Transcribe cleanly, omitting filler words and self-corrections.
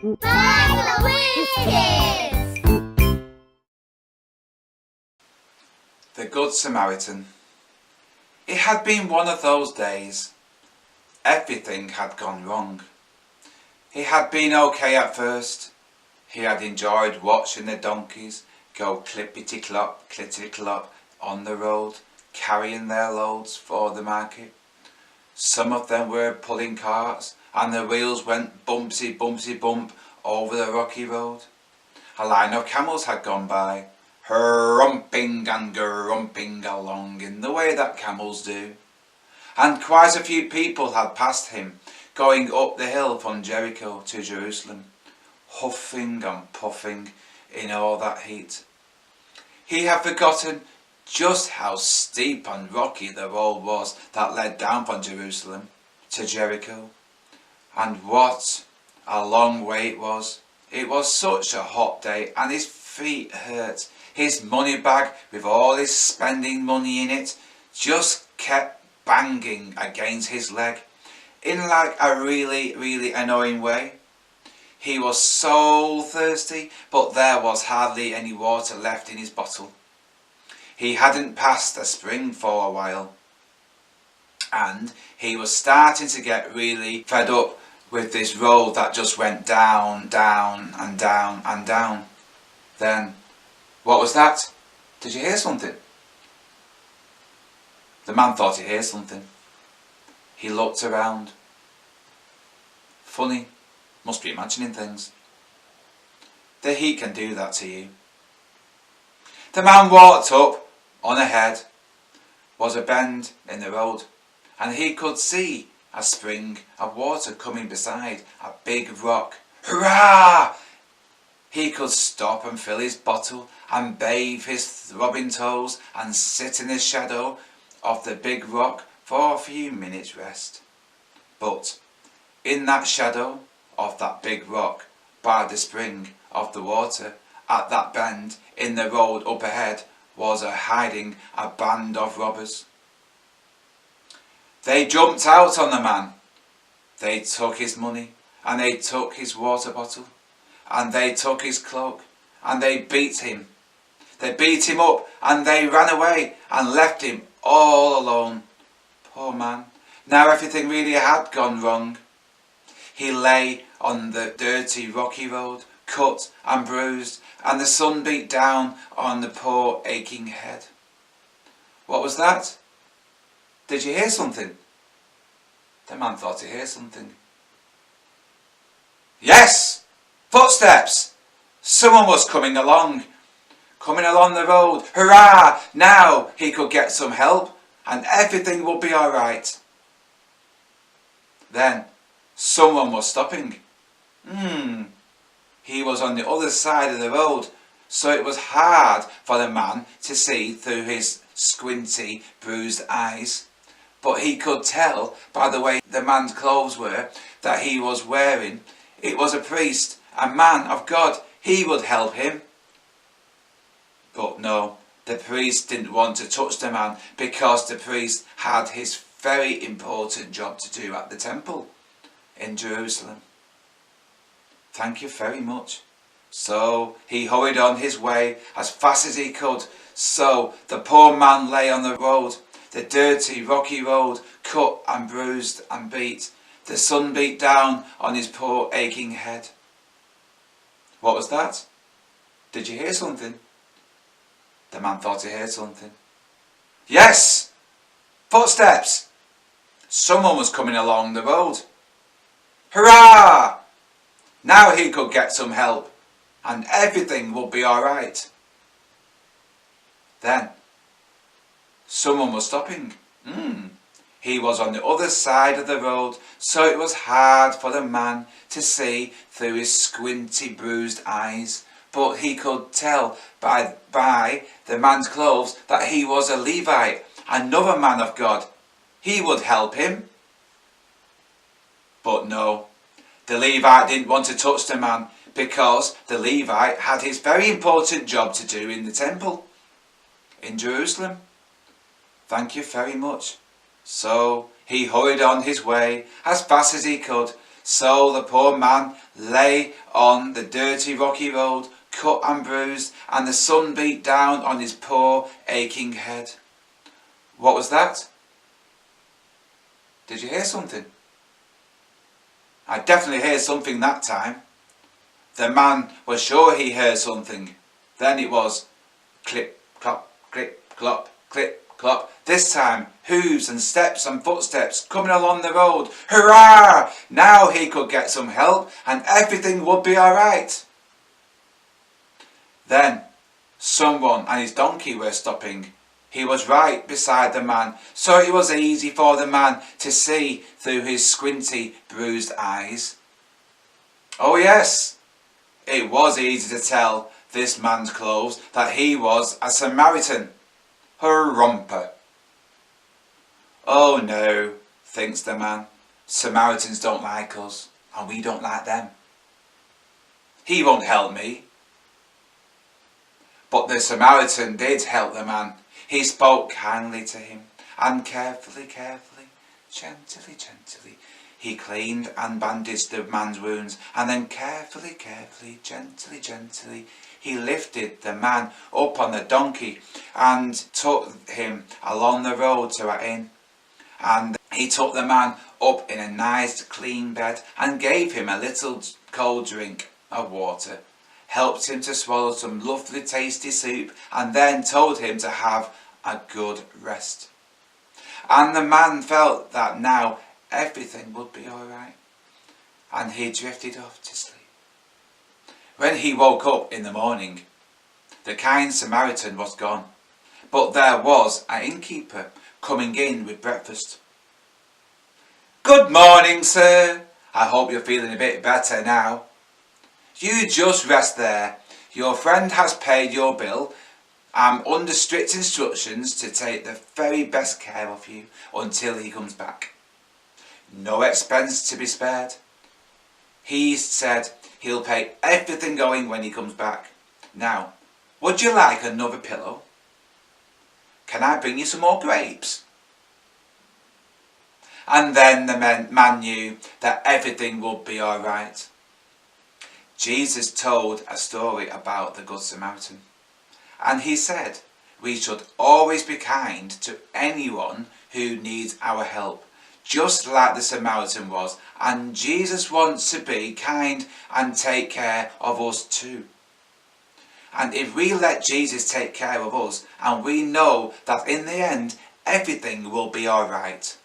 By the Whiskers! The Good Samaritan. It had been one of those days. Everything had gone wrong. He had been okay at first. He had enjoyed watching the donkeys go clippity-clop, clippity-clop on the road, carrying their loads for the market. Some of them were pulling carts, and the wheels went bumpsy, bumpsy, bump over the rocky road. A line of camels had gone by, hurrumping and grumping along in the way that camels do. And quite a few people had passed him, going up the hill from Jericho to Jerusalem, huffing and puffing in all that heat. He had forgotten just how steep and rocky the road was that led down from Jerusalem to Jericho, and what a long way it was. It was such a hot day, and his feet hurt. His money bag with all his spending money in it just kept banging against his leg in like a really annoying way. He was so thirsty, but there was hardly any water left in his bottle. He hadn't passed a spring for a while, and he was starting to get really fed up with this road that just went down, down and down and down. Then, what was that? Did you hear something? The man thought he heard something. He looked around. Funny, must be imagining things. The heat can do that to you. The man walked up. On ahead was a bend in the road, and he could see a spring of water coming beside a big rock. Hurrah! He could stop and fill his bottle and bathe his throbbing toes and sit in the shadow of the big rock for a few minutes' rest. But in that shadow of that big rock, by the spring of the water, at that bend in the road up ahead, was hiding a band of robbers. They jumped out on the man. They took his money, and they took his water bottle, and they took his cloak, and they beat him. They beat him up, and they ran away and left him all alone. Poor man. Now everything really had gone wrong. He lay on the dirty rocky road, cut and bruised, and the sun beat down on the poor aching head. What was that? Did you hear something? The man thought he heard something. Yes! Footsteps! Someone was coming along the road. Hurrah! Now he could get some help, and everything would be all right. Then someone was stopping. He was on the other side of the road, so it was hard for the man to see through his squinty, bruised eyes. But he could tell by the way the man's clothes were that he was wearing. It was a priest, a man of God. He would help him. But no, the priest didn't want to touch the man, because the priest had his very important job to do at the temple in Jerusalem. Thank you very much. So he hurried on his way as fast as he could. So the poor man lay on the road, the dirty rocky road, cut and bruised and beat. The sun beat down on his poor aching head. What was that? Did you hear something? The man thought he heard something. Yes! Footsteps! Someone was coming along the road. Hurrah! Now he could get some help, and everything would be all right. Then someone was stopping. He was on the other side of the road, so it was hard for the man to see through his squinty, bruised eyes. But he could tell by the man's clothes that he was a Levite, another man of God. He would help him. But no, the Levite didn't want to touch the man, because the Levite had his very important job to do in the temple in Jerusalem. Thank you very much. So he hurried on his way as fast as he could, So the poor man lay on the dirty rocky road, cut and bruised, and the sun beat down on his poor aching head. What was that? Did you hear something? I definitely heard something that time. The man was sure he heard something. Then it was clip, clop, clip, clop, clip, clop. This time, hooves and steps and footsteps coming along the road. Hurrah! Now he could get some help and everything would be alright. Then, someone and his donkey were stopping. He was right beside the man, so it was easy for the man to see through his squinty, bruised eyes. Oh yes, it was easy to tell this man's clothes that he was a Samaritan. Harumper. Oh no, thinks the man, Samaritans don't like us, and we don't like them. He won't help me. But the Samaritan did help the man. He spoke kindly to him, and carefully, gently, he cleaned and bandaged the man's wounds, and then carefully, gently, he lifted the man up on the donkey and took him along the road to an inn. And he took the man up in a nice clean bed and gave him a little cold drink of water, helped him to swallow some lovely tasty soup, and then told him to have a good rest. And the man felt that now everything would be alright, and he drifted off to sleep. When he woke up in the morning, the kind Samaritan was gone, but there was an innkeeper coming in with breakfast. "Good morning, sir. I hope you're feeling a bit better now. You just rest there. Your friend has paid your bill. I'm under strict instructions to take the very best care of you until he comes back. No expense to be spared. He said he'll pay everything going when he comes back. Now, would you like another pillow? Can I bring you some more grapes?" And then the man knew that everything would be alright. Jesus told a story about the Good Samaritan, and he said we should always be kind to anyone who needs our help, just like the Samaritan was, and Jesus wants to be kind and take care of us too. And if we let Jesus take care of us, and we know that in the end everything will be alright.